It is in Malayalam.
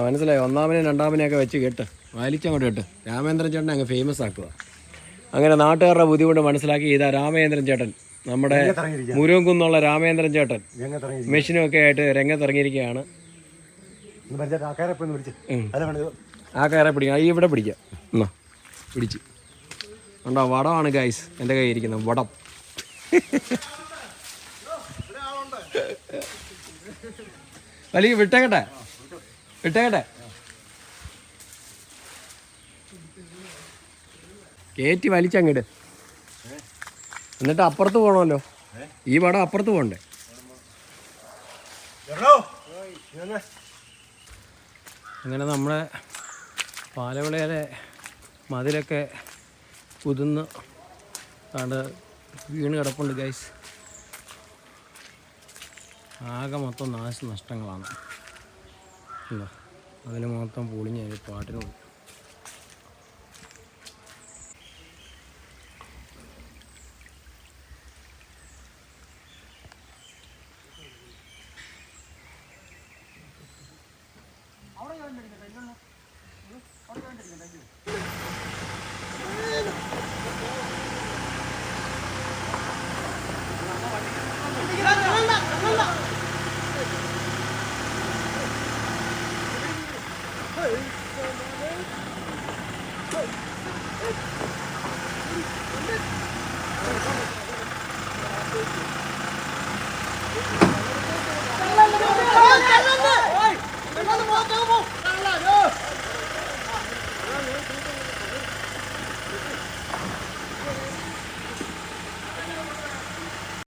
മനസ്സിലായി. ഒന്നാമനെയും രണ്ടാമനെയൊക്കെ വെച്ച് കേട്ട് വലിച്ചങ്ങോട്ട് കേട്ട് രാമേന്ദ്രൻ ചേട്ടനെ അങ്ങ് ഫേമസ് ആക്കുക. അങ്ങനെ നാട്ടുകാരുടെ ബുദ്ധിമുട്ട് മനസ്സിലാക്കി ഇതാ രാമേന്ദ്രൻ ചേട്ടൻ, നമ്മുടെ മുരുകുന്നുള്ള രാമേന്ദ്രൻ ചേട്ടൻ മെഷീനൊക്കെ ആയിട്ട് രംഗത്തിറങ്ങിയിരിക്കുകയാണ്. ആ കയറെ പിടിക്കാം, ഈ ഇവിടെ പിടിക്കാം. എന്നാ പിടിച്ച് ഉണ്ടോ? വടമാണ് ഗൈസ് എൻ്റെ കയ്യിൽ ഇരിക്കുന്നത്, വടം. വലിയ വിട്ടേക്കട്ടെ. കയറ്റി വലിച്ചങ്ങിട്. എന്നിട്ട് അപ്പുറത്ത് പോകണമല്ലോ, ഈ വടം അപ്പുറത്ത് പോകണ്ടേ? അങ്ങനെ നമ്മുടെ പാലവിളയിലെ മതിലൊക്കെ കുതിർന്ന് വീണ് കിടപ്പുണ്ട് ഗൈസ്. ആകെ മൊത്തം നാശനഷ്ടങ്ങളാണ്. അതിന് മൊത്തം പൊളിഞ്ഞ പാട്ടിന്